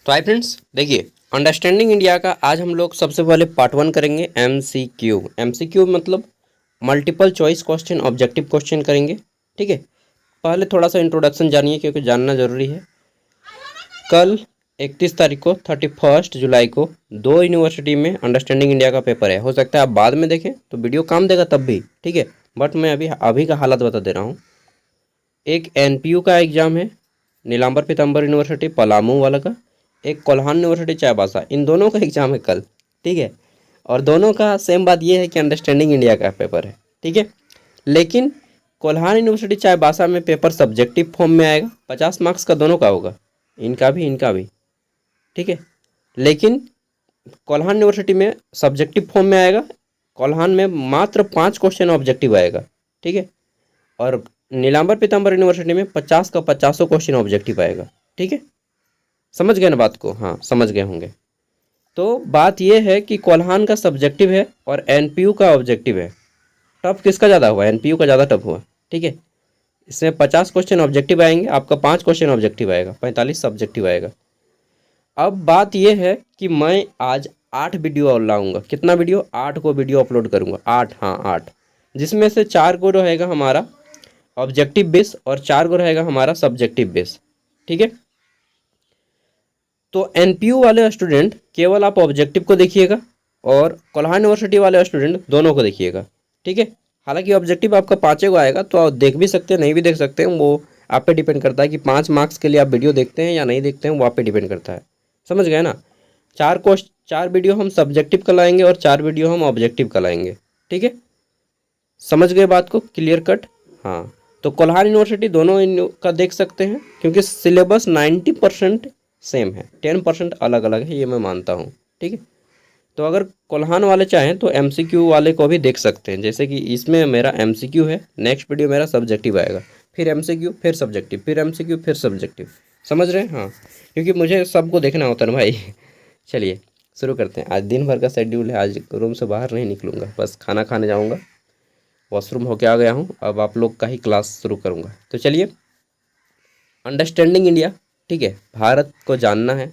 तो hi friends, देखिए understanding India का आज हम लोग सबसे पहले पार्ट 1 करेंगे। एमसीक्यू मतलब multiple choice question, objective question करेंगे। ठीक है, पहले थोड़ा सा इंट्रोडक्शन जानिए क्योंकि जानना ज़रूरी है। कल 31 तारीख को 31 जुलाई को दो यूनिवर्सिटी में अंडरस्टैंडिंग इंडिया का पेपर है। हो सकता है आप बाद में देखें तो वीडियो काम देगा तब भी, ठीक है, बट मैं अभी का हालत बता दे रहा हूँ। एक एनपीयू का एग्ज़ाम है, नीलांबर पीताम्बर यूनिवर्सिटी पलामू वाला का। एक कोल्हान यूनिवर्सिटी चाईबासा, इन दोनों का एग्ज़ाम है कल। ठीक है, और दोनों का सेम बात ये है कि अंडरस्टैंडिंग इंडिया का पेपर है। ठीक है, लेकिन कोल्हान यूनिवर्सिटी चाईबासा में पेपर सब्जेक्टिव फॉर्म में आएगा, 50 मार्क्स का दोनों का होगा, इनका भी। ठीक है, लेकिन कोल्हान यूनिवर्सिटी में सब्जेक्टिव फॉर्म में आएगा, कोल्हान में मात्र 5 क्वेश्चन ऑब्जेक्टिव आएगा। ठीक है, और नीलांबर पीताम्बर यूनिवर्सिटी में 50 का 50 क्वेश्चन ऑब्जेक्टिव आएगा। ठीक है, समझ गए ना बात को? हाँ, समझ गए होंगे। तो बात यह है कि कोल्हान का सब्जेक्टिव है और एनपीयू का ऑब्जेक्टिव है। टफ किसका ज़्यादा हुआ? एनपीयू का ज़्यादा टफ हुआ। ठीक है, इसमें 50 क्वेश्चन ऑब्जेक्टिव आएंगे, आपका 5 क्वेश्चन ऑब्जेक्टिव आएगा, 45 सब्जेक्टिव आएगा। अब बात यह है कि मैं आज 8 वीडियो लाऊंगा। कितना वीडियो? 8 को वीडियो अपलोड करूंगा। 8, हाँ 8, जिसमें से 4 को रहेगा हमारा ऑब्जेक्टिव बेस और 4 को रहेगा हमारा सब्जेक्टिव बेस। ठीक है, तो एनपीयू वाले स्टूडेंट केवल आप ऑब्जेक्टिव को देखिएगा और कोल्हान यूनिवर्सिटी वाले स्टूडेंट दोनों को देखिएगा। ठीक है, हालांकि ऑब्जेक्टिव आपका 5 को आएगा तो आप देख भी सकते हैं, नहीं भी देख सकते हैं, वो आप पे डिपेंड करता है कि 5 मार्क्स के लिए आप वीडियो देखते हैं या नहीं देखते हैं, वो आप पे डिपेंड करता है। समझ गए ना? 4 वीडियो हम सब्जेक्टिव का लाएंगे और 4 वीडियो हम ऑब्जेक्टिव का लाएंगे। ठीक है, समझ गए बात को? Clear cut? हाँ, तो कोल्हान यूनिवर्सिटी दोनों का देख सकते हैं क्योंकि सिलेबस 90% सेम है, 10% अलग अलग है, ये मैं मानता हूँ। ठीक है, तो अगर कोल्हान वाले चाहें तो एमसीक्यू वाले को भी देख सकते हैं। जैसे कि इसमें मेरा एमसीक्यू है, नेक्स्ट वीडियो मेरा सब्जेक्टिव आएगा, फिर एमसीक्यू, फिर सब्जेक्टिव, फिर एमसीक्यू, फिर सब्जेक्टिव। समझ रहे हैं? हाँ, क्योंकि मुझे सबको देखना होता है ना भाई। चलिए शुरू करते हैं। आज दिन भर का शेड्यूल है, आज रूम से बाहर नहीं निकलूँगा, बस खाना खाने जाऊँगा, वॉशरूम होके आ गया हूँ, अब आप लोग का ही क्लास शुरू करूँगा। तो चलिए, अंडरस्टैंडिंग इंडिया, ठीक है, भारत को जानना है।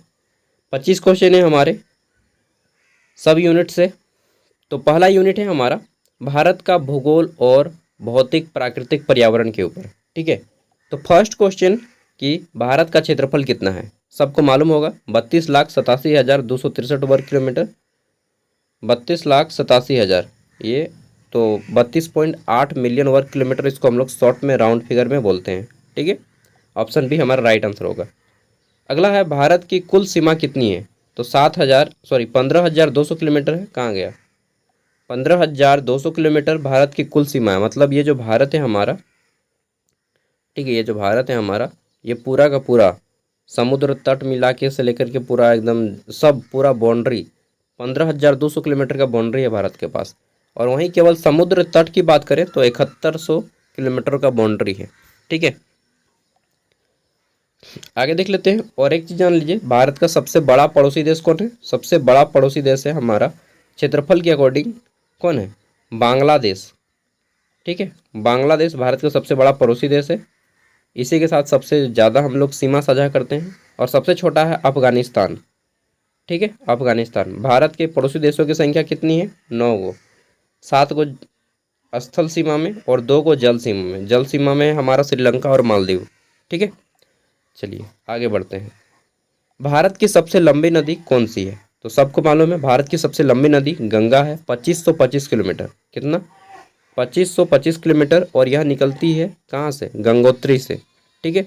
25 क्वेश्चन है हमारे सब यूनिट से। तो पहला यूनिट है हमारा भारत का भूगोल और भौतिक प्राकृतिक पर्यावरण के ऊपर। ठीक है, तो फर्स्ट क्वेश्चन कि भारत का क्षेत्रफल कितना है? सबको मालूम होगा, 32,87,263 वर्ग किलोमीटर। 32,87,000, ये तो 32.8 मिलियन वर्ग किलोमीटर, इसको हम लोग शॉर्ट में राउंड फिगर में बोलते हैं। ठीक है, ऑप्शन बी हमारा राइट आंसर होगा। अगला है भारत की कुल सीमा कितनी है? तो 15,200 किलोमीटर है। कहाँ गया? 15,200 किलोमीटर भारत की कुल सीमा है। मतलब ये जो भारत है हमारा, ठीक है, ये जो भारत है हमारा, ये पूरा का पूरा समुद्र तट मिला के से लेकर के पूरा एकदम सब पूरा बाउंड्री, 15,200 किलोमीटर का बाउंड्री है भारत के पास। और वहीं केवल समुद्र तट की बात करें तो 7100 किलोमीटर का बाउंड्री है। ठीक है, आगे देख लेते हैं। और एक चीज़ जान लीजिए, भारत का सबसे बड़ा पड़ोसी देश कौन है? सबसे बड़ा पड़ोसी देश है हमारा क्षेत्रफल के अकॉर्डिंग, कौन है? बांग्लादेश। ठीक है, बांग्लादेश भारत का सबसे बड़ा पड़ोसी देश है। इसी के साथ सबसे ज़्यादा हम लोग सीमा साझा करते हैं। और सबसे छोटा है अफगानिस्तान। ठीक है, अफगानिस्तान। भारत के पड़ोसी देशों की संख्या कितनी है? 9 गो, 7 को स्थल सीमा में और 2 को जल सीमा में। जल सीमा में हमारा श्रीलंका और मालदीव। ठीक है, चलिए आगे बढ़ते हैं। भारत की सबसे लंबी नदी कौन सी है? तो सबको मालूम है भारत की सबसे लंबी नदी गंगा है, 2525 किलोमीटर। कितना? 2525 किलोमीटर। और यह निकलती है कहाँ से? गंगोत्री से। ठीक है,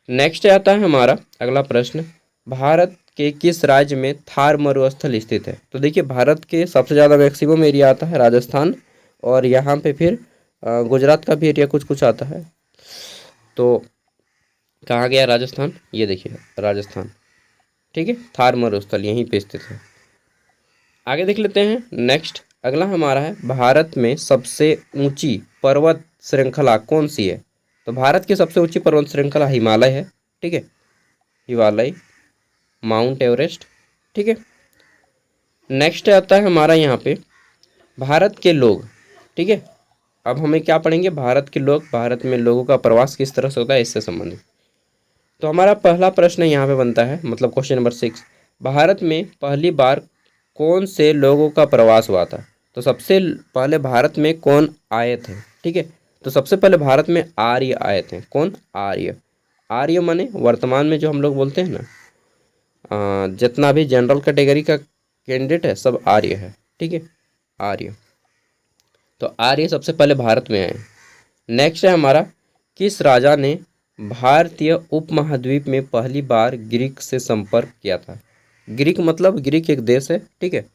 नेक्स्ट आता है हमारा अगला प्रश्न, भारत के किस राज्य में थार मरुस्थल स्थित है? तो देखिए, भारत के सबसे ज़्यादा मैक्सिमम एरिया आता है राजस्थान, और यहाँ पे फिर गुजरात का भी एरिया कुछ कुछ आता है। तो कहाँ गया राजस्थान? ये देखिए राजस्थान। ठीक है, थार मरुस्थल यहीं पे स्थित है। आगे देख लेते हैं। नेक्स्ट अगला हमारा है, भारत में सबसे ऊंची पर्वत श्रृंखला कौन सी है? तो भारत की सबसे ऊंची पर्वत श्रृंखला हिमालय है। ठीक है, हिमालय, माउंट एवरेस्ट। ठीक है, नेक्स्ट आता है हमारा यहाँ पे भारत के लोग। ठीक है, अब हमें क्या पढ़ेंगे? भारत के लोग, भारत में लोगों का प्रवास किस तरह से होता है, इससे संबंधित। तो हमारा पहला प्रश्न यहाँ पे बनता है, मतलब क्वेश्चन नंबर 6, भारत में पहली बार कौन से लोगों का प्रवास हुआ था? तो सबसे पहले भारत में कौन आए थे? ठीक है, तो सबसे पहले भारत में आर्य आए थे। कौन? आर्य। आर्य माने वर्तमान में जो हम लोग बोलते हैं ना, जितना भी जनरल कैटेगरी का कैंडिडेट है सब आर्य है। ठीक है, आर्य। तो आर्य सबसे पहले भारत में आए। नेक्स्ट है हमारा, किस राजा ने भारतीय उपमहाद्वीप में पहली बार ग्रीक से संपर्क किया था? ग्रीक मतलब ग्रीक एक देश है, ठीक है,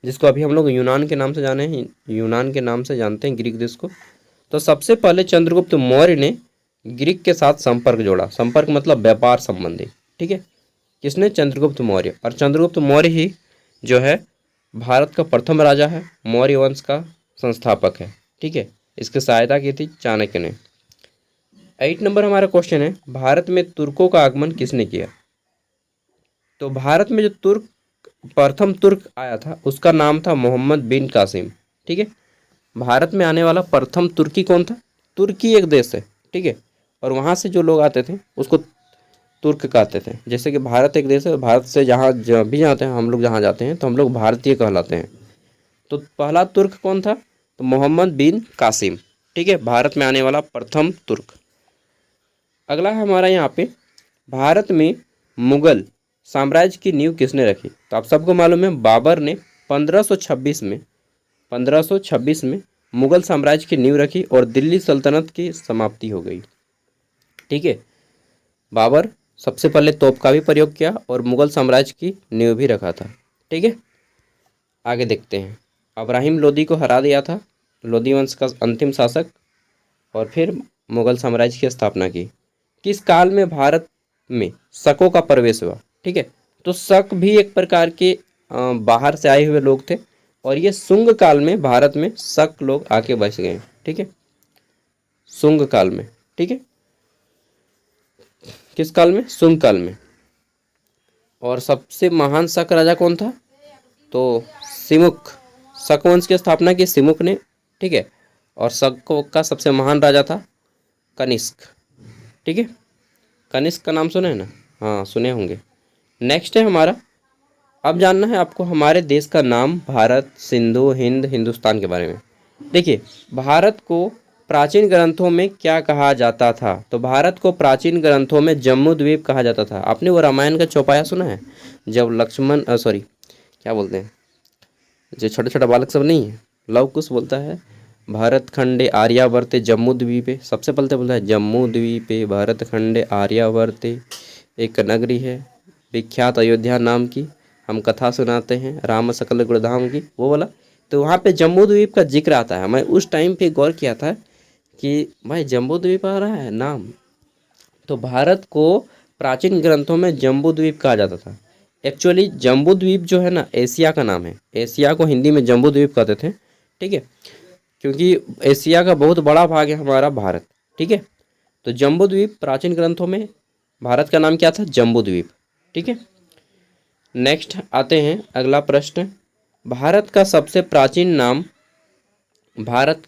जिसको अभी हम लोग यूनान के नाम से जाने हैं, यूनान के नाम से जानते हैं ग्रीक देश को। तो सबसे पहले चंद्रगुप्त मौर्य ने ग्रीक के साथ संपर्क जोड़ा। संपर्क मतलब व्यापार संबंधी। ठीक है, किसने? चंद्रगुप्त मौर्य। और चंद्रगुप्त मौर्य ही जो है भारत का प्रथम राजा है, मौर्य वंश का संस्थापक है। ठीक है, इसकी सहायता की थी चाणक्य ने। 8 नंबर हमारा क्वेश्चन है, भारत में तुर्कों का आगमन किसने किया? तो भारत में जो प्रथम तुर्क आया था उसका नाम था मोहम्मद बिन कासिम। ठीक है, भारत में आने वाला प्रथम तुर्की कौन था? तुर्की एक देश है, ठीक है, और वहाँ से जो लोग आते थे उसको तुर्क कहते थे। जैसे कि भारत एक देश है, भारत से जहाँ जब भी जाते हैं हम लोग, जहाँ जाते हैं तो हम लोग भारतीय कहलाते हैं। तो पहला तुर्क कौन था? तो मोहम्मद बिन कासिम। ठीक है, भारत में आने वाला प्रथम तुर्क। अगला है हमारा यहाँ पे, भारत में मुगल साम्राज्य की नींव किसने रखी? तो आप सबको मालूम है बाबर ने 1526 में मुगल साम्राज्य की नींव रखी और दिल्ली सल्तनत की समाप्ति हो गई। ठीक है, बाबर सबसे पहले तोप का भी प्रयोग किया और मुगल साम्राज्य की नींव भी रखा था। ठीक है, आगे देखते हैं। इब्राहिम लोदी को हरा दिया था, लोदी वंश का अंतिम शासक, और फिर मुगल साम्राज्य की स्थापना की। किस काल में भारत में शकों का प्रवेश हुआ? ठीक है, तो शक भी एक प्रकार के बाहर से आए हुए लोग थे, और ये शुंग काल में भारत में शक लोग आके बस गए। ठीक है, शुंग काल में। ठीक है, किस काल में? शुंग काल में। और सबसे महान शक राजा कौन था? तो सिमुक। शक वंश की स्थापना की सिमुक ने। ठीक है, और शकों का सबसे महान राजा था कनिष्क। ठीक है, कनिष्क का नाम सुने हैं ना? हाँ, सुने होंगे। नेक्स्ट है हमारा, अब जानना है आपको हमारे देश का नाम, भारत, सिंधु, हिंद, हिंदुस्तान के बारे में। देखिए, भारत को प्राचीन ग्रंथों में क्या कहा जाता था? तो भारत को प्राचीन ग्रंथों में जम्मू द्वीप कहा जाता था। आपने वो रामायण का चौपाया सुना है, जब लक्ष्मण सॉरी क्या बोलते हैं, जो छोटा छोटा बालक सब नहीं है, लव कुश बोलता है, भारत खंडे आर्यावर्ते जम्मू द्वीपे, सबसे पहले तो बोलता है जम्मू द्वीपे भारत खंडे आर्यावर्ते एक नगरी है विख्यात अयोध्या नाम की, हम कथा सुनाते हैं राम सकल गुणधाम की, वो वाला। तो वहाँ पे जम्बू द्वीप का जिक्र आता है। मैं उस टाइम पे गौर किया था कि भाई जम्बू द्वीप आ रहा है नाम, तो भारत को प्राचीन ग्रंथों में जम्बू द्वीप कहा जाता था। एक्चुअली जम्बू द्वीप जो है ना एशिया का नाम है, एशिया को हिंदी में जम्बू द्वीप कहते थे। ठीक है, क्योंकि एशिया का बहुत बड़ा भाग है हमारा भारत। ठीक है, तो जम्बू द्वीप प्राचीन ग्रंथों में भारत का नाम क्या था? जम्बू द्वीप। ठीक है, नेक्स्ट आते हैं अगला प्रश्न, भारत का सबसे प्राचीन नाम भारत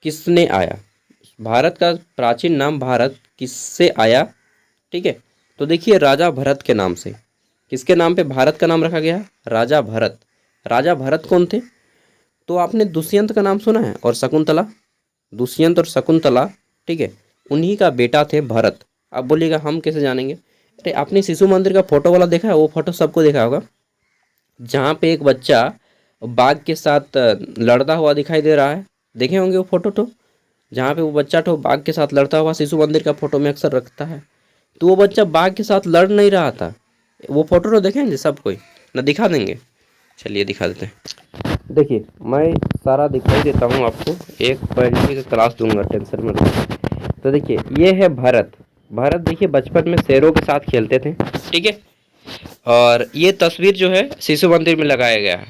किसने आया? भारत का प्राचीन नाम भारत किससे आया? ठीक है, तो देखिए राजा भरत के नाम से। किसके नाम पे भारत का नाम रखा गया? राजा भरत। राजा भरत कौन थे? तो आपने दुष्यंत का नाम सुना है, और शकुंतला, दुष्यंत और शकुंतला, ठीक है, उन्हीं का बेटा थे भरत। अब बोलिएगा हम कैसे जानेंगे? अरे आपने शिशु मंदिर का फोटो वाला देखा है? वो फोटो सबको देखा होगा, जहाँ पे एक बच्चा बाघ के साथ लड़ता हुआ दिखाई दे रहा है। देखे होंगे वो फोटो, तो जहाँ पे वो बच्चा तो बाघ के साथ लड़ता हुआ शिशु मंदिर का फोटो में अक्सर रखता है, तो वो बच्चा बाघ के साथ लड़ नहीं रहा था। वो फोटो तो देखेंगे सब कोई ना? दिखा देंगे, चलिए दिखा देते हैं। देखिए मैं सारा दिखाई देता हूँ आपको, एक पढ़ने का क्लास दूंगा, टेंशन मत लीजिए। तो देखिए ये है भरत। भरत देखिए बचपन में शेरों के साथ खेलते थे। ठीक है, और ये तस्वीर जो है शिशु मंदिर में लगाया गया है।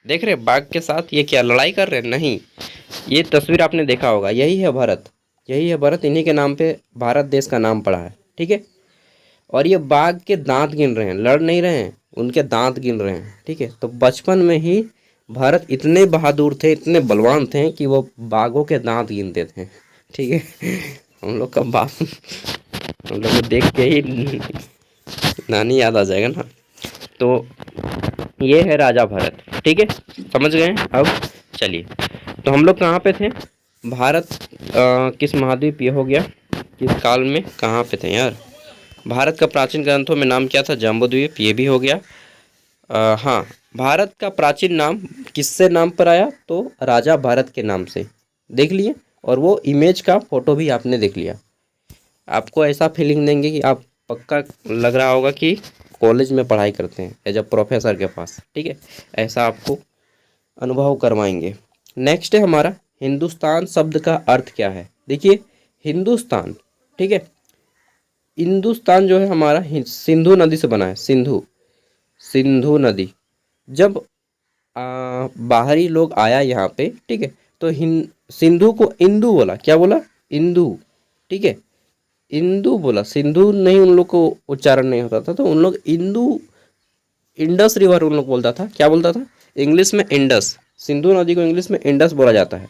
देख रहे बाघ के साथ ये क्या लड़ाई कर रहे हैं? नहीं, ये तस्वीर आपने देखा होगा, यही है भरत, यही है भरत, इन्हीं के नाम पे भारत देश का नाम पड़ा है। ठीक है, और ये बाघ के दांत गिन रहे हैं, लड़ नहीं रहे हैं, उनके दांत गिन रहे हैं। ठीक है, तो बचपन में ही भारत इतने बहादुर थे, इतने बलवान थे कि वो बाघों के दांत गिनते थे। ठीक है, हम लोग का बाप हम लोग को देख के ही नानी याद आ जाएगा ना। तो ये है राजा भरत, ठीक है, समझ गए हैं। अब चलिए, तो हम लोग कहाँ पे थे? भारत किस महाद्वीप ये हो गया, किस काल में कहाँ पे थे यार? भारत का प्राचीन ग्रंथों में नाम क्या था? जम्बूद्वीप, ये भी हो गया। हाँ, भारत का प्राचीन नाम किससे नाम पर आया? तो राजा भारत के नाम से, देख लिए। और वो इमेज का फोटो भी आपने देख लिया। आपको ऐसा फीलिंग देंगे कि आप पक्का लग रहा होगा कि कॉलेज में पढ़ाई करते हैं एज अ प्रोफेसर के पास, ठीक है, ऐसा आपको अनुभव करवाएंगे। नेक्स्ट है हमारा, हिंदुस्तान शब्द का अर्थ क्या है? देखिए, हिंदुस्तान, ठीक है, हिंदुस्तान जो है हमारा सिंधु नदी से बना है। सिंधु, सिंधु नदी। जब बाहरी लोग आया यहाँ पे, ठीक है, तो सिंधु को इंदु बोला। क्या बोला? इंदु, ठीक है, इंदु बोला, सिंधु नहीं, उन लोग को उच्चारण नहीं होता था, तो उन लोग इंदु, इंडस रिवर उन लोग बोलता था। क्या बोलता था? इंग्लिश में इंडस, सिंधु नदी को इंग्लिश में इंडस बोला जाता है,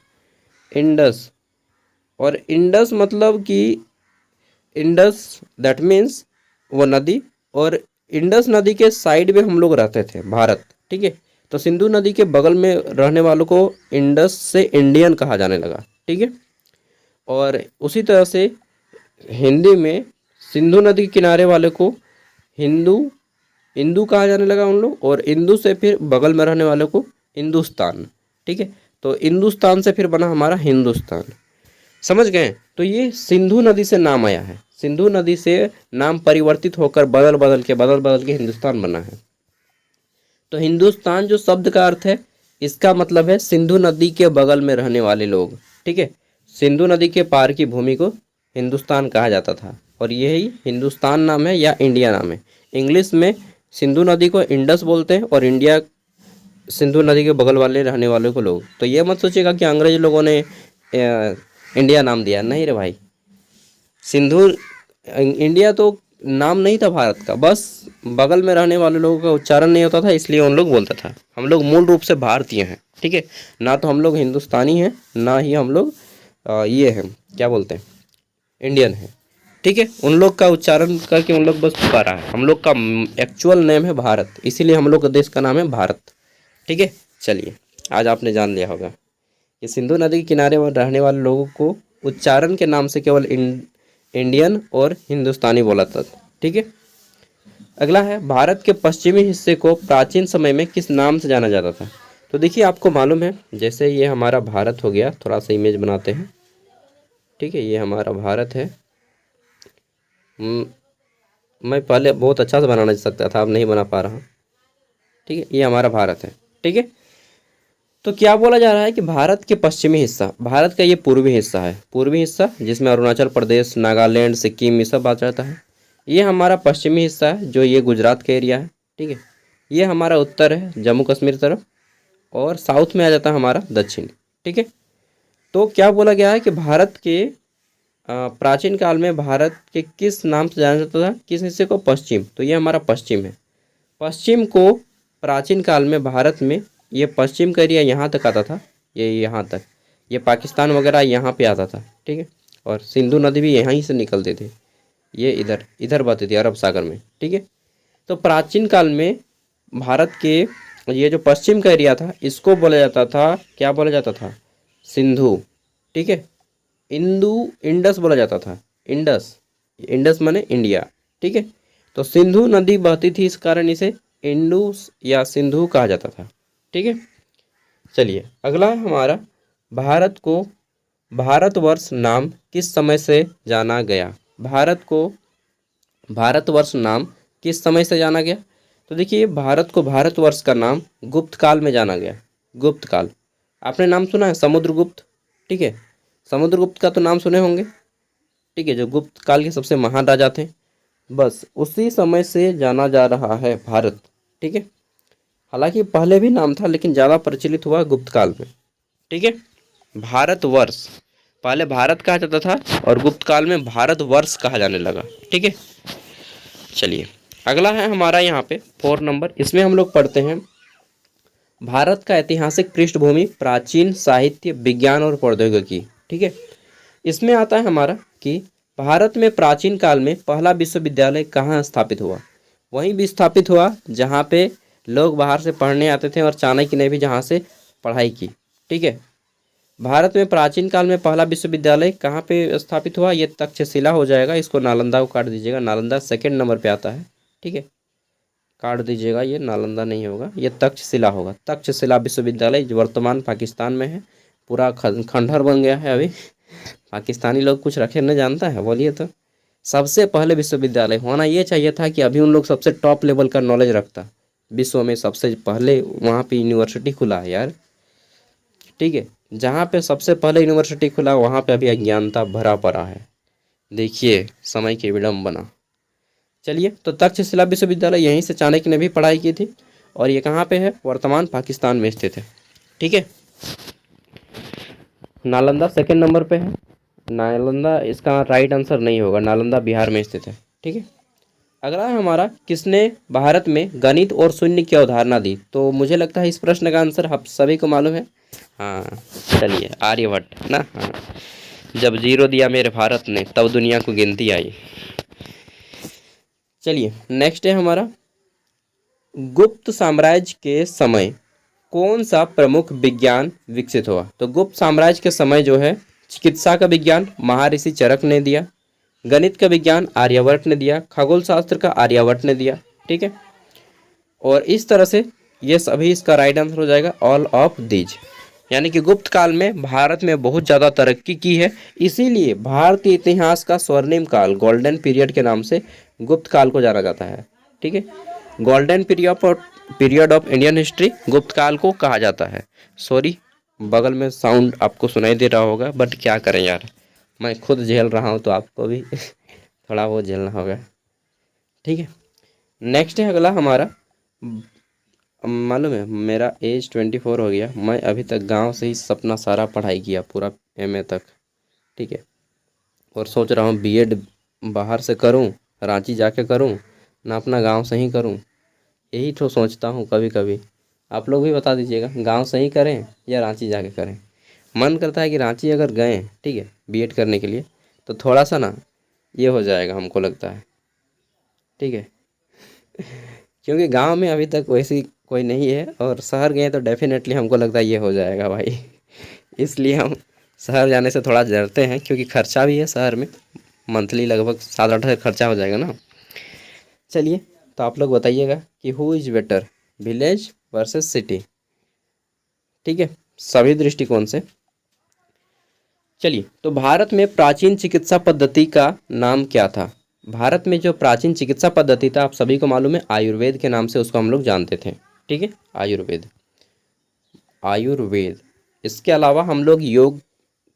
इंडस। और इंडस मतलब कि इंडस दैट मीन्स वो नदी, और इंडस नदी के साइड में हम लोग रहते थे, भारत, ठीक है, तो सिंधु नदी के बगल में रहने वालों को इंडस से इंडियन कहा जाने लगा, ठीक है। और उसी तरह से हिंदी में सिंधु नदी के किनारे वाले को हिंदू, हिंदू कहा जाने लगा उन लोग, और हिंदू से फिर बगल में रहने वाले को हिंदुस्तान, ठीक है, तो हिंदुस्तान से फिर बना हमारा हिंदुस्तान। समझ गए? तो ये सिंधु नदी से नाम आया है, सिंधु नदी से नाम परिवर्तित होकर बदल बदल के हिंदुस्तान बना है। तो हिंदुस्तान जो शब्द का अर्थ है, इसका मतलब है सिंधु नदी के बगल में रहने वाले लोग, ठीक है। सिंधु नदी के पार की भूमि को हिंदुस्तान कहा जाता था, और यही हिंदुस्तान नाम है या इंडिया नाम है। इंग्लिश में सिंधु नदी को इंडस बोलते हैं, और इंडिया सिंधु नदी के बगल वाले रहने वाले को लोग। तो ये मत सोचिएगा कि अंग्रेज लोगों ने इंडिया नाम दिया, नहीं रे भाई। सिंधु, इंडिया तो नाम नहीं था भारत का, बस बगल में रहने वाले लोगों का उच्चारण नहीं होता था, इसलिए उन लोग बोलता था। हम लोग मूल रूप से भारतीय हैं, ठीक है, ना तो हम लोग हिंदुस्तानी हैं, ना ही हम लोग ये हैं, क्या बोलते हैं, इंडियन है, ठीक है। उन लोग का उच्चारण करके उन लोग बस पुकारा है। हम लोग का एक्चुअल नेम है भारत, इसीलिए हम लोग का देश का नाम है भारत, ठीक है। चलिए, आज आपने जान लिया होगा कि सिंधु नदी के किनारे पर रहने वाले लोगों को उच्चारण के नाम से केवल इंडियन और हिंदुस्तानी बोला था, ठीक है। अगला है, भारत के पश्चिमी हिस्से को प्राचीन समय में किस नाम से जाना जाता था? तो देखिए, आपको मालूम है, जैसे ये हमारा भारत हो गया, थोड़ा सा इमेज बनाते हैं, ठीक है, ये हमारा भारत है। मैं पहले बहुत अच्छा से बनाना सकता था, अब नहीं बना पा रहा, ठीक है, ये हमारा भारत है, ठीक है। तो क्या बोला जा रहा है कि भारत के पश्चिमी हिस्सा, भारत का ये पूर्वी हिस्सा है, पूर्वी हिस्सा जिसमें अरुणाचल प्रदेश, नागालैंड, सिक्किम ये सब आ जाता है। ये हमारा पश्चिमी हिस्सा है, जो ये गुजरात का एरिया है, ठीक है। ये हमारा उत्तर है, जम्मू कश्मीर तरफ, और साउथ में आ जाता है हमारा दक्षिण, ठीक है। तो क्या बोला गया है कि भारत के प्राचीन काल में भारत के किस नाम से जाना जाता था, किस हिस्से को? पश्चिम। तो ये हमारा पश्चिम है। पश्चिम को प्राचीन काल में भारत में ये पश्चिम का एरिया यहाँ तक आता था, ये यहाँ तक, ये पाकिस्तान वगैरह यहाँ पे आता था, ठीक है। और सिंधु नदी भी यहीं से निकलते थे, ये इधर इधर बहती थी अरब सागर में, ठीक है। तो प्राचीन काल में भारत के ये जो पश्चिम का एरिया था, इसको बोला जाता था, क्या बोला जाता था? सिंधु, ठीक है। इंदु, इंडस बोला जाता था, इंडस, इंडस माने इंडिया, ठीक है। तो सिंधु नदी बहती थी, इस कारण इसे इंडस या सिंधु कहा जाता था, ठीक है। चलिए, अगला है हमारा, भारत को भारतवर्ष नाम किस समय से जाना गया? भारत को भारतवर्ष नाम किस समय से जाना गया? तो देखिए, भारत को भारतवर्ष का नाम गुप्त काल में जाना गया, गुप्त काल। आपने नाम सुना है समुद्रगुप्त, ठीक है, समुद्रगुप्त का तो नाम सुने होंगे, ठीक है, जो गुप्त काल के सबसे महान राजा थे, बस उसी समय से जाना जा रहा है भारत, ठीक है। हालांकि पहले भी नाम था, लेकिन ज़्यादा प्रचलित हुआ गुप्त काल में, ठीक है। भारतवर्ष, पहले भारत कहा जाता था, और गुप्त काल में भारतवर्ष कहा जाने लगा, ठीक है। चलिए, अगला है हमारा यहाँ पे 4 नंबर, इसमें हम लोग पढ़ते हैं भारत का ऐतिहासिक पृष्ठभूमि, प्राचीन साहित्य, विज्ञान और प्रौद्योगिकी, ठीक है। इसमें आता है हमारा कि भारत में प्राचीन काल में पहला विश्वविद्यालय कहाँ स्थापित हुआ? वहीं भी स्थापित हुआ जहाँ पे लोग बाहर से पढ़ने आते थे और चाणक्य ने भी जहाँ से पढ़ाई की। ठीक है, भारत में प्राचीन काल में पहला विश्वविद्यालय कहाँ पे स्थापित हुआ? ये तक्षशिला हो जाएगा। इसको नालंदा को काट दीजिएगा, नालंदा सेकंड नंबर पे आता है। ठीक है, काट दीजिएगा, ये नालंदा नहीं होगा, ये तक्षशिला होगा। तक्षशिला विश्वविद्यालय जो वर्तमान पाकिस्तान में है, पूरा खंडहर बन गया है अभी। पाकिस्तानी लोग कुछ रखे न जानता है, बोलिए तो। सबसे पहले विश्वविद्यालय होना ये चाहिए था कि अभी उन लोग सबसे टॉप लेवल का नॉलेज रखता। विश्व में सबसे पहले वहाँ पे यूनिवर्सिटी खुला है यार। ठीक है, जहाँ पे सबसे पहले यूनिवर्सिटी खुला वहाँ पे अभी अज्ञानता भरा पड़ा है। देखिए समय की विडम्बना। चलिए, तो तक्षशिला विश्वविद्यालय यहीं से चाणक्य ने भी पढ़ाई की थी और ये कहाँ पे है? वर्तमान पाकिस्तान में स्थित है। ठीक है, नालंदा सेकंड नंबर पे है। नालंदा इसका राइट आंसर नहीं होगा, नालंदा बिहार में स्थित है। ठीक है, अगला है हमारा, किसने भारत में गणित और शून्य की अवधारणा दी? तो मुझे लगता है इस प्रश्न का आंसर आप सभी को मालूम है। हाँ, चलिए, आर्यभट्ट ना। हाँ, जब जीरो दिया मेरे भारत ने तब दुनिया को गिनती आई। चलिए, नेक्स्ट है हमारा, गुप्त साम्राज्य के समय कौन सा प्रमुख विज्ञान विकसित हुआ? तो गुप्त साम्राज्य के समय जो है, चिकित्सा का विज्ञान महर्षि चरक ने दिया, गणित का विज्ञान आर्यभट्ट ने दिया, खगोल शास्त्र का आर्यभट्ट ने दिया। ठीक है, और इस तरह से ये सभी इसका राइट आंसर हो जाएगा, ऑल ऑफ दीज। यानी कि गुप्त काल में भारत में बहुत ज़्यादा तरक्की की है, इसीलिए भारतीय इतिहास का स्वर्णिम काल, गोल्डन पीरियड के नाम से गुप्त काल को जाना जाता है। ठीक है, golden period of Indian history गुप्त काल को कहा जाता है। सॉरी, बगल में साउंड आपको सुनाई दे रहा होगा, बट क्या करें यार, मैं खुद झेल रहा हूँ तो आपको भी थोड़ा बहुत झेलना होगा। ठीक है, नेक्स्ट है अगला हमारा, मालूम है मेरा एज 24 हो गया, मैं अभी तक गांव से ही अपना सारा पढ़ाई किया, पूरा एमए तक। ठीक है, और सोच रहा हूँ बीएड बाहर से करूँ, रांची जाके करूँ, ना अपना गांव से ही करूँ। यही तो सोचता हूँ कभी कभी। आप लोग भी बता दीजिएगा, गांव से ही करें या रांची जाके करें। मन करता है कि रांची अगर गए, ठीक है, बीएड करने के लिए, तो थोड़ा सा ना ये हो जाएगा, हमको लगता है। ठीक है, क्योंकि गांव में अभी तक वैसी कोई नहीं है, और शहर गए तो डेफिनेटली हमको लगता है ये हो जाएगा भाई। इसलिए हम शहर जाने से थोड़ा डरते हैं, क्योंकि खर्चा भी है शहर में, मंथली लगभग 7-8 खर्चा हो जाएगा ना। चलिए, तो आप लोग बताइएगा कि who is better, village versus city? ठीक है, सभी दृष्टिकोण से। चलिए, तो भारत में प्राचीन चिकित्सा पद्धति का नाम क्या था? भारत में जो प्राचीन चिकित्सा पद्धति था, आप सभी को मालूम है, आयुर्वेद के नाम से उसको हम लोग जानते थे। ठीक है, आयुर्वेद, आयुर्वेद। इसके अलावा हम लोग योग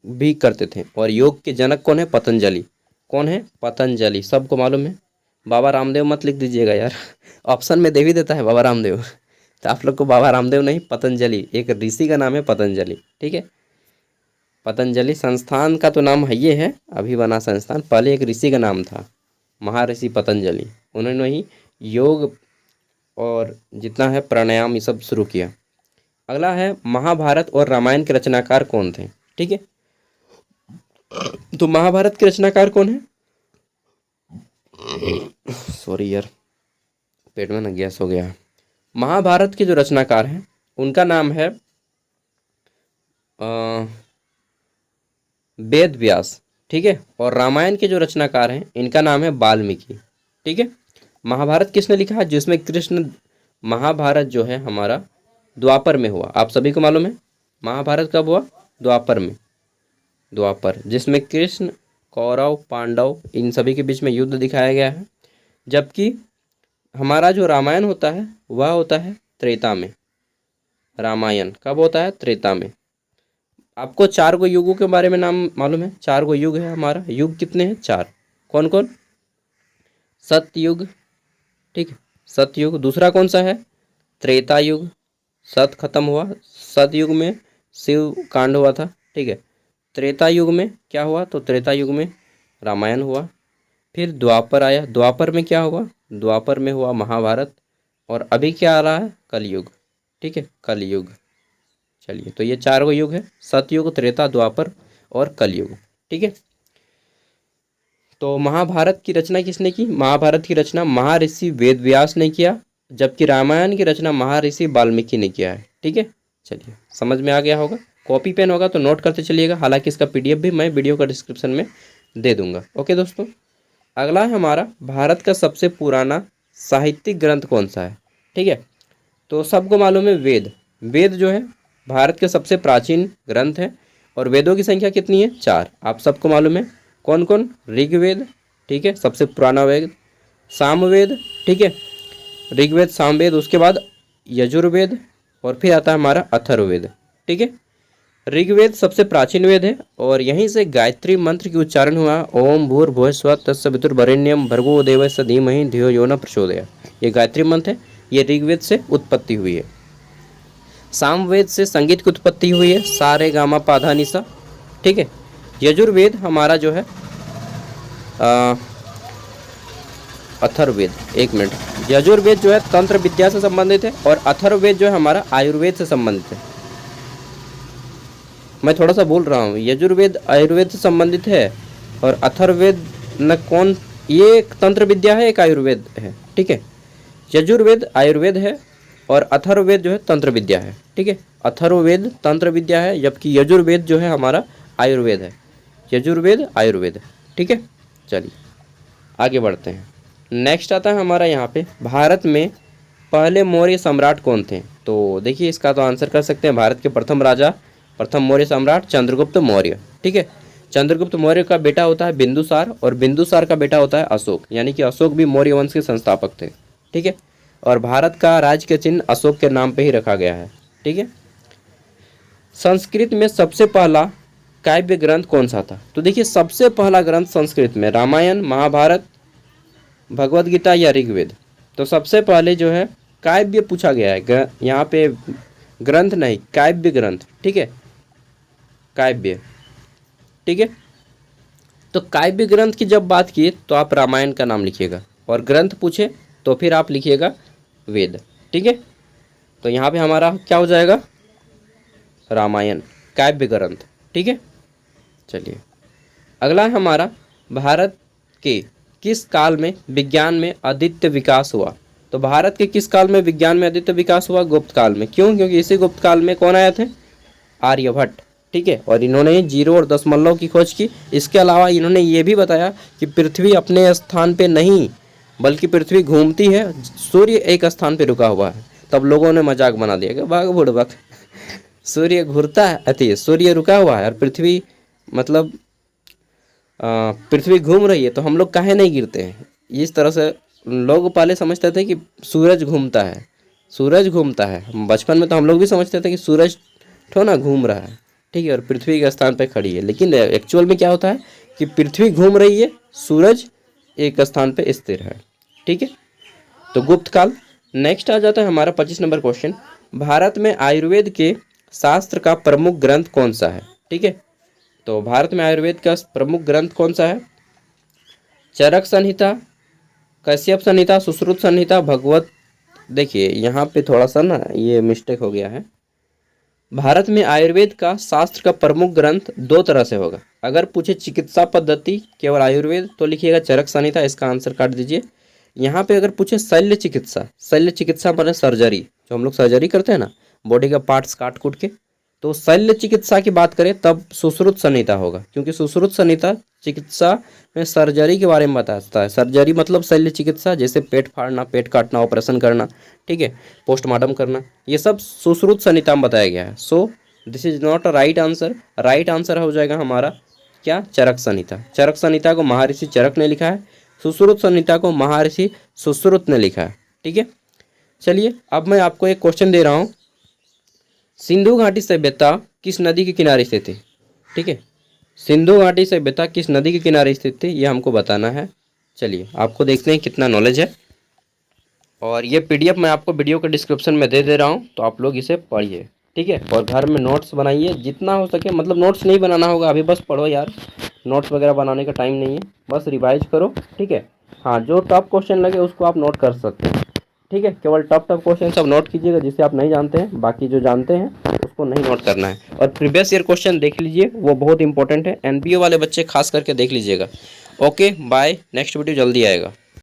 भी करते थे, और योग के जनक कौन है? पतंजलि। कौन है? पतंजलि, सबको मालूम है। बाबा रामदेव मत लिख दीजिएगा यार, ऑप्शन में दे भी देता है बाबा रामदेव। तो आप लोग को बाबा रामदेव नहीं, पतंजलि, एक ऋषि का नाम है पतंजलि। ठीक है, पतंजलि संस्थान का तो नाम है, ये है अभी बना संस्थान, पहले एक ऋषि का नाम था, महर्षि पतंजलि। उन्होंने ही योग और जितना है प्राणायाम ये सब शुरू किया। अगला है, महाभारत और रामायण के रचनाकार कौन थे? ठीक है, तो महाभारत के रचनाकार कौन है? सॉरी यार, पेट में ना गैस हो गया। महाभारत के जो रचनाकार हैं उनका नाम है वेद व्यास। ठीक है, और रामायण के जो रचनाकार हैं इनका नाम है वाल्मीकि। ठीक है, महाभारत किसने लिखा है? जिसमें कृष्ण, महाभारत जो है हमारा द्वापर में हुआ, आप सभी को मालूम है। महाभारत कब हुआ? द्वापर में, द्वापर, जिसमें कृष्ण, कौरव, पांडव, इन सभी के बीच में युद्ध दिखाया गया है। जबकि हमारा जो रामायण होता है वह होता है त्रेता में। रामायण कब होता है? त्रेता में। आपको 4 गो युगों के बारे में नाम मालूम है? 4 गो युग है हमारा, युग कितने हैं? 4। कौन कौन? सतयुग, ठीक है, सतयुग। दूसरा कौन सा है? त्रेता युग, सत खत्म हुआ, सतयुग में शिव कांड हुआ था। ठीक है, त्रेता युग में क्या हुआ? तो त्रेता युग में रामायण हुआ। फिर द्वापर आया, द्वापर में क्या हुआ? द्वापर में हुआ महाभारत। और अभी क्या आ रहा है? कलयुग। ठीक है, कलयुग। चलिए, तो ये 4 गो युग है, सतयुग, त्रेता, द्वापर और कलयुग। ठीक है, तो महाभारत की रचना किसने की? महाभारत की रचना महर्षि वेद व्यास ने किया, जबकि रामायण की रचना महर्षि वाल्मीकि ने किया है। ठीक है, चलिए समझ में आ गया होगा। कॉपी पेन होगा तो नोट करते चलिएगा, हालांकि इसका पीडीएफ भी मैं वीडियो का डिस्क्रिप्शन में दे दूंगा। ओके दोस्तों, अगला है हमारा भारत का सबसे पुराना साहित्यिक ग्रंथ कौन सा है? ठीक है, तो सबको मालूम है वेद। वेद जो है भारत के सबसे प्राचीन ग्रंथ है और वेदों की संख्या कितनी है? 4। आप सबको मालूम है कौन कौन? ऋग्वेद, ठीक है, सबसे पुराना वेद। सामवेद, ठीक है, ऋग्वेद सामवेद, उसके बाद यजुर्वेद और फिर आता है हमारा अथर्ववेद। ठीक है, ऋग्वेद सबसे प्राचीन वेद है और यहीं से गायत्री मंत्र की उच्चारण हुआ। ओम भूर्भुवस्सुवः तत्सवितुर्वरेण्यं भर्गो देवस्य धीमहि धियो यो न प्रचोदयात्। ये गायत्री मंत्र है, ये ऋग्वेद से उत्पत्ति हुई है। सामवेद से संगीत की उत्पत्ति हुई है, सा रे गा मा पा धा नि सा। ठीक है, यजुर्वेद हमारा जो है अथर्ववेद, एक मिनट, यजुर्वेद जो है तंत्र विद्या से संबंधित है और अथर्ववेद जो है हमारा आयुर्वेद से संबंधित है। मैं थोड़ा सा बोल रहा हूँ, यजुर्वेद आयुर्वेद से संबंधित है और अथर्ववेद न कौन, ये एक तंत्र विद्या है, एक आयुर्वेद है। ठीक है, यजुर्वेद आयुर्वेद है और अथर्ववेद जो है तंत्र विद्या है। ठीक है, अथर्ववेद तंत्र विद्या है जबकि यजुर्वेद जो है हमारा आयुर्वेद है। यजुर्वेद आयुर्वेद, ठीक है। चलिए आगे बढ़ते हैं। नेक्स्ट आता है हमारा यहाँ पे, भारत में पहले मौर्य सम्राट कौन थे? तो देखिए इसका तो आंसर कर सकते हैं, भारत के प्रथम राजा, प्रथम मौर्य सम्राट चंद्रगुप्त मौर्य। ठीक है, चंद्रगुप्त मौर्य का बेटा होता है बिंदुसार और बिंदुसार का बेटा होता है अशोक, यानी कि अशोक भी मौर्य वंश के संस्थापक थे। ठीक है, और भारत का राज्य के चिन्ह अशोक के नाम पे ही रखा गया है। ठीक है, संस्कृत में सबसे पहला काव्य ग्रंथ कौन सा था? तो देखिए सबसे पहला ग्रंथ संस्कृत में रामायण, महाभारत, भगवत गीता या ऋग्वेद। तो सबसे पहले जो है काव्य पूछा गया है, यहाँ पे ग्रंथ नहीं, काव्य ग्रंथ। ठीक है, काव्य। ठीक है, तो काव्य ग्रंथ की जब बात की तो आप रामायण का नाम लिखिएगा और ग्रंथ पूछे तो फिर आप लिखिएगा वेद। ठीक है, तो यहाँ पे हमारा क्या हो जाएगा? रामायण, काव्य ग्रंथ। ठीक है, चलिए अगला है हमारा, भारत के किस काल में विज्ञान में अद्वितीय विकास हुआ? तो भारत के किस काल में विज्ञान में अद्वितीय विकास हुआ? गुप्त काल में। क्यों? क्योंकि इसी गुप्त काल में कौन आए थे? आर्यभट्ट। ठीक है, और इन्होंने जीरो और दशमलव की खोज की। इसके अलावा इन्होंने ये भी बताया कि पृथ्वी अपने स्थान पे नहीं बल्कि पृथ्वी घूमती है, सूर्य एक स्थान पे रुका हुआ है। तब लोगों ने मजाक बना दिया कि भाग बुड़बक, सूर्य घूरता है, अति सूर्य रुका हुआ है और पृथ्वी मतलब पृथ्वी घूम रही है, तो हम लोग काहे नहीं गिरते हैं? इस तरह से लोग पहले समझते थे कि सूरज घूमता है, सूरज घूमता है। बचपन में तो हम लोग भी समझते थे कि सूरज ठो ना घूम रहा है, ठीक है, और पृथ्वी के स्थान पर खड़ी है। लेकिन एक्चुअल में क्या होता है कि पृथ्वी घूम रही है, सूरज एक स्थान पर स्थिर है। ठीक है, तो गुप्त काल। नेक्स्ट आ जाता है हमारा 25 नंबर क्वेश्चन, भारत में आयुर्वेद के शास्त्र का प्रमुख ग्रंथ कौन सा है? ठीक है, तो भारत में आयुर्वेद का प्रमुख ग्रंथ कौन सा है? चरक संहिता, कश्यप संहिता, सुश्रुत संहिता, भगवत। देखिए यहाँ पे थोड़ा सा ना ये मिस्टेक हो गया है। भारत में आयुर्वेद का शास्त्र का प्रमुख ग्रंथ दो तरह से होगा। अगर पूछे चिकित्सा पद्धति केवल आयुर्वेद तो लिखिएगा चरक संहिता, इसका आंसर काट दीजिए। यहाँ पे अगर पूछे शल्य चिकित्सा, शल्य चिकित्सा माने सर्जरी, जो हम लोग सर्जरी करते हैं ना बॉडी का पार्ट्स काट कूट के, तो शल्य चिकित्सा की बात करें तब सुश्रुत संहिता होगा, क्योंकि सुश्रुत संहिता चिकित्सा में सर्जरी के बारे में बताता है। सर्जरी मतलब शल्य चिकित्सा, जैसे पेट फाड़ना, पेट काटना, ऑपरेशन करना, ठीक है, पोस्टमार्टम करना, ये सब सुश्रुत संहिता में बताया गया है। So this is not a right answer. Right answer हो जाएगा हमारा क्या? चरक संहिता। चरक संहिता को महर्षि चरक ने लिखा है, सुश्रुत संहिता को महर्षि सुश्रुत ने लिखा है। ठीक है, चलिए अब मैं आपको एक क्वेश्चन दे रहा हूँ, सिंधु घाटी सभ्यता किस नदी के किनारे स्थित थी? ठीक है, सिंधु घाटी सभ्यता किस नदी के किनारे स्थित थी, ये हमको बताना है। चलिए आपको देखते हैं कितना नॉलेज है, और ये पीडीएफ मैं आपको वीडियो के डिस्क्रिप्शन में दे रहा हूँ, तो आप लोग इसे पढ़िए। ठीक है, और घर में नोट्स बनाइए जितना हो सके, मतलब नोट्स नहीं बनाना होगा अभी, बस पढ़ो यार, नोट्स वगैरह बनाने का टाइम नहीं है, बस रिवाइज करो। ठीक है, हाँ, जो टॉप क्वेश्चन लगे उसको आप नोट कर सकते हैं। ठीक है, केवल टॉप क्वेश्चन सब नोट कीजिएगा जिसे आप नहीं जानते हैं, बाकी जो जानते हैं उसको नहीं नोट करना है। और प्रीवियस ईयर क्वेश्चन देख लीजिए, वो बहुत इंपॉर्टेंट है, एनपीओ वाले बच्चे खास करके देख लीजिएगा। ओके बाय, नेक्स्ट वीडियो जल्दी आएगा।